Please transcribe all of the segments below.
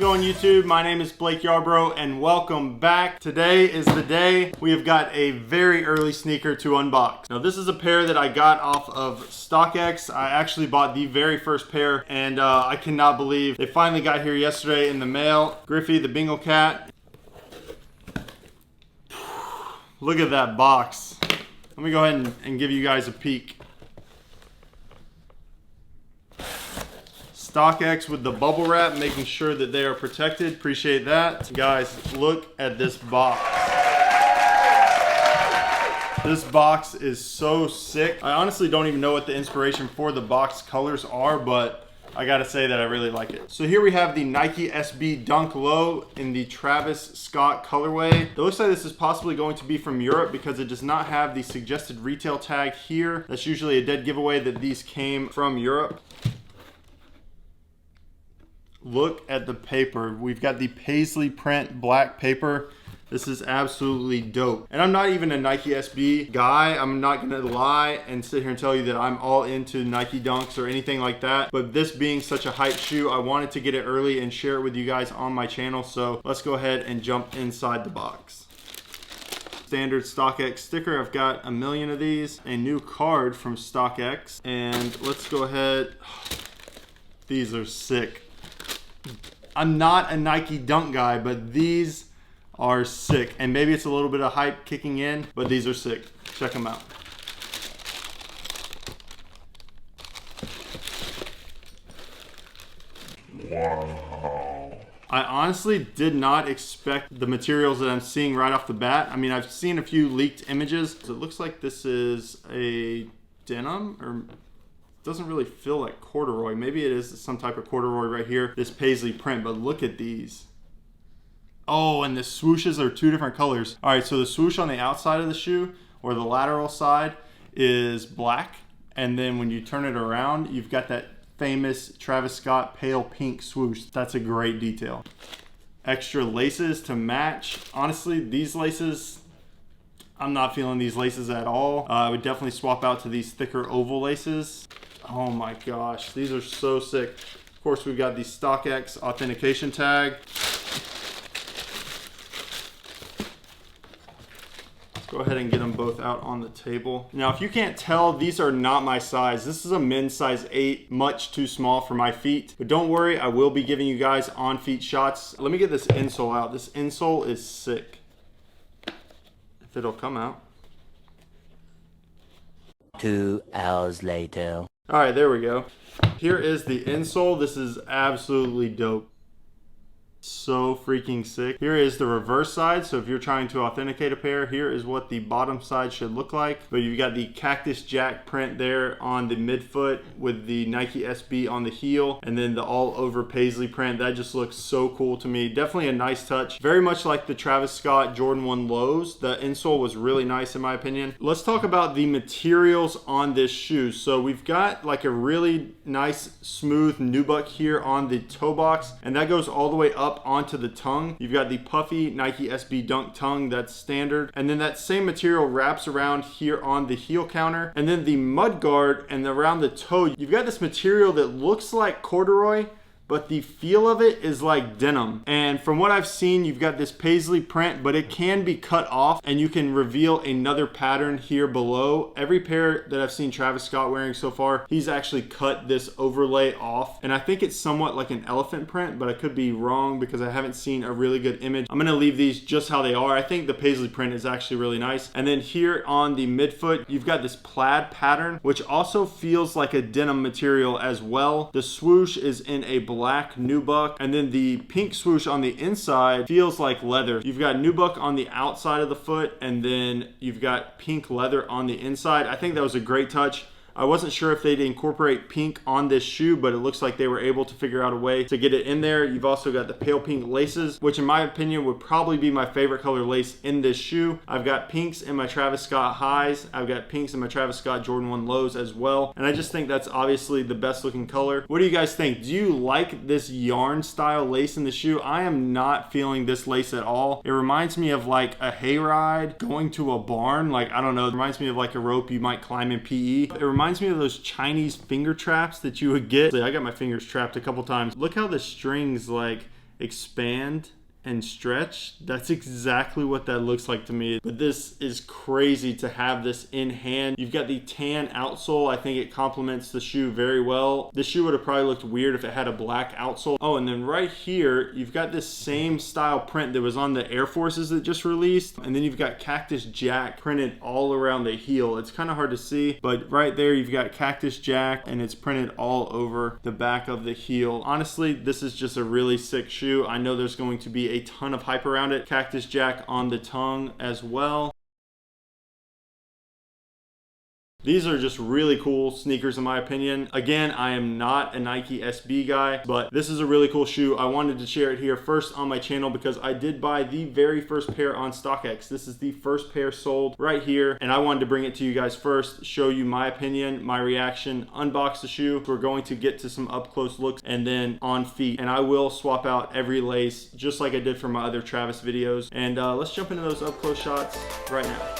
it going, YouTube? My name is Blake Yarbrough and welcome back. Today is the day we have got a very early sneaker to unbox. Now this is a pair that I got off of StockX. I actually bought the very first pair and I cannot believe they finally got here yesterday in the mail. Griffey the Bengal cat. Look at that box. Let me go ahead and give you guys a peek. StockX with the bubble wrap, making sure that they are protected. Appreciate that. Guys, look at this box. This box is so sick. I honestly don't even know what the inspiration for the box colors are, but I gotta say that I really like it. So here we have the Nike SB Dunk Low in the Travis Scott colorway. It looks like this is possibly going to be from Europe because it does not have the suggested retail tag here. That's usually a dead giveaway that these came from Europe. Look at the paper. We've got the paisley print black paper. This is absolutely dope. And I'm not even a Nike SB guy. I'm not gonna lie and sit here and tell you that I'm all into Nike Dunks or anything like that. But this being such a hype shoe, I wanted to get it early and share it with you guys on my channel. So let's go ahead and jump inside the box. Standard StockX sticker. I've got a million of these. A new card from StockX. And let's go ahead. These are sick. I'm not a Nike Dunk guy, but these are sick. And maybe it's a little bit of hype kicking in, but these are sick. Check them out. Wow. I honestly did not expect the materials that I'm seeing right off the bat. I mean, I've seen a few leaked images. So it looks like this is a denim, or doesn't really feel like corduroy. Maybe it is some type of corduroy right here, this paisley print, but look at these. Oh, and the swooshes are two different colors. All right, so the swoosh on the outside of the shoe, or the lateral side, is black. And then when you turn it around, you've got that famous Travis Scott pale pink swoosh. That's a great detail. Extra laces to match. Honestly, these laces, I'm not feeling these laces at all. I would definitely swap out to these thicker oval laces. Oh my gosh, these are so sick. Of course, we've got the StockX authentication tag. Let's go ahead and get them both out on the table. Now, if you can't tell, these are not my size. This is a men's size 8, much too small for my feet. But don't worry, I will be giving you guys on feet shots. Let me get this insole out. This insole is sick. If it'll come out. 2 hours later. All right, there we go. Here is the insole. This is absolutely dope. So freaking sick. Here is the reverse side. So if you're trying to authenticate a pair, here is what the bottom side should look like. But you've got the Cactus Jack print there on the midfoot with the Nike SB on the heel, and then the all over paisley print. That just looks so cool to me. Definitely a nice touch. Very much like the Travis Scott Jordan 1 lows. The insole was really nice in my opinion. Let's talk about the materials on this shoe. So we've got like a really nice smooth nubuck here on the toe box, and that goes all the way up onto the tongue. You've got the puffy Nike SB Dunk tongue, that's standard, and then that same material wraps around here on the heel counter, and then the mud guard and around the toe, you've got this material that looks like corduroy, but the feel of it is like denim. And from what I've seen, you've got this paisley print, but it can be cut off and you can reveal another pattern here below. Every pair that I've seen Travis Scott wearing so far, he's actually cut this overlay off. And I think it's somewhat like an elephant print, but I could be wrong because I haven't seen a really good image. I'm gonna leave these just how they are. I think the paisley print is actually really nice. And then here on the midfoot, you've got this plaid pattern, which also feels like a denim material as well. The swoosh is in a black nubuck, and then the pink swoosh on the inside feels like leather. You've got nubuck on the outside of the foot, and then you've got pink leather on the inside. I think that was a great touch. I wasn't sure if they'd incorporate pink on this shoe, but it looks like they were able to figure out a way to get it in there. You've also got the pale pink laces, which in my opinion would probably be my favorite color lace in this shoe. I've got pinks in my Travis Scott highs. I've got pinks in my Travis Scott Jordan 1 lows as well. And I just think that's obviously the best looking color. What do you guys think? Do you like this yarn style lace in the shoe? I am not feeling this lace at all. It reminds me of like a hayride going to a barn. Like, I don't know, it reminds me of like a rope you might climb in PE. It reminds me of those Chinese finger traps that you would get. I got my fingers trapped a couple times. Look how the string's like expand and stretch. That's exactly what that looks like to me. But this is crazy to have this in hand. You've got the tan outsole. I think it complements the shoe very well. This shoe would have probably looked weird if it had a black outsole. Oh, and then right here, you've got this same style print that was on the Air Forces that just released. And then you've got Cactus Jack printed all around the heel. It's kind of hard to see, but right there you've got Cactus Jack and it's printed all over the back of the heel. Honestly, this is just a really sick shoe. I know there's going to be a ton of hype around it. Cactus Jack on the tongue as well. These are just really cool sneakers in my opinion. Again, I am not a Nike SB guy, but this is a really cool shoe. I wanted to share it here first on my channel because I did buy the very first pair on StockX. This is the first pair sold right here, and I wanted to bring it to you guys first, show you my opinion, my reaction, unbox the shoe. We're going to get to some up close looks and then on feet, and I will swap out every lace just like I did for my other Travis videos. And let's jump into those up close shots right now.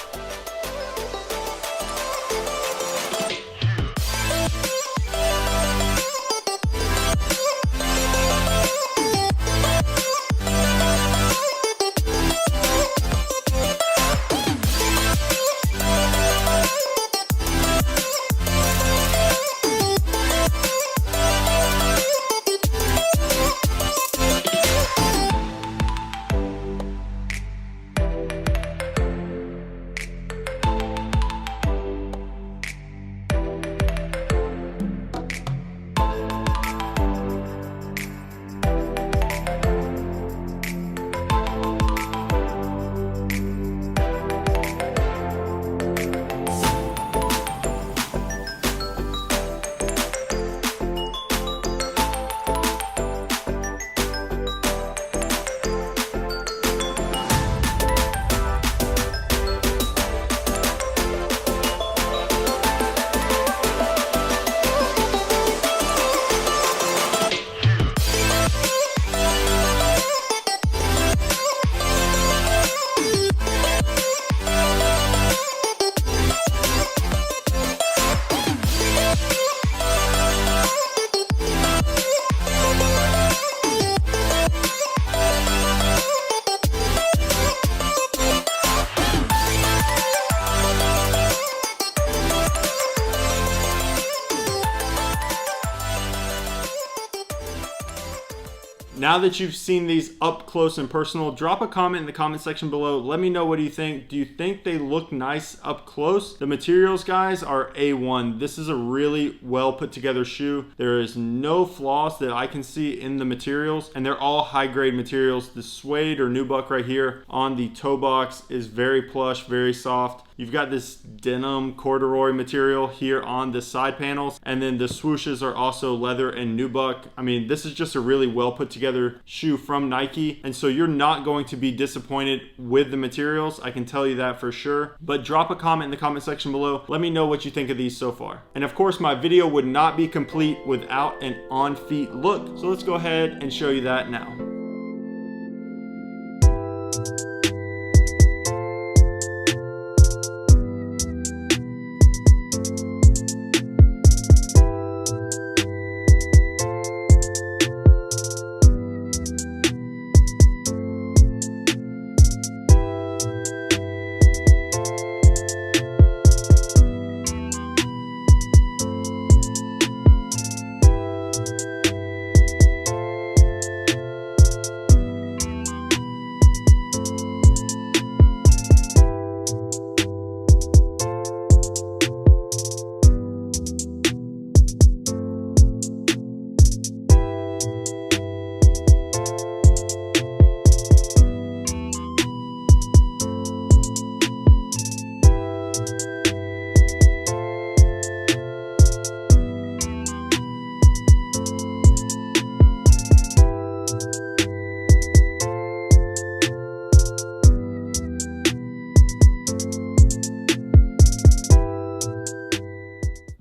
Now that you've seen these up close and personal, drop a comment in the comment section below. Let me know, what do you think? Do you think they look nice up close? The materials, guys, are A1. This is a really well put together shoe. There is no flaws that I can see in the materials, and they're all high grade materials. The suede or nubuck right here on the toe box is very plush, very soft. You've got this denim corduroy material here on the side panels, and then the swooshes are also leather and nubuck. I mean, this is just a really well put together shoe from Nike, and so you're not going to be disappointed with the materials. I can tell you that for sure. But drop a comment in the comment section below. Let me know what you think of these so far. And of course, my video would not be complete without an on feet look. So let's go ahead and show you that now.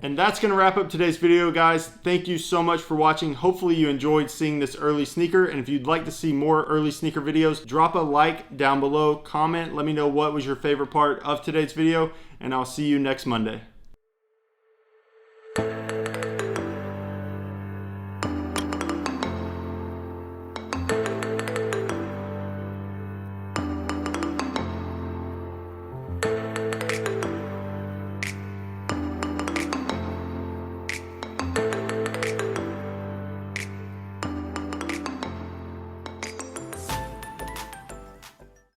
And that's going to wrap up today's video, guys. Thank you so much for watching. Hopefully you enjoyed seeing this early sneaker. And if you'd like to see more early sneaker videos, drop a like down below, comment, let me know what was your favorite part of today's video, and I'll see you next Monday.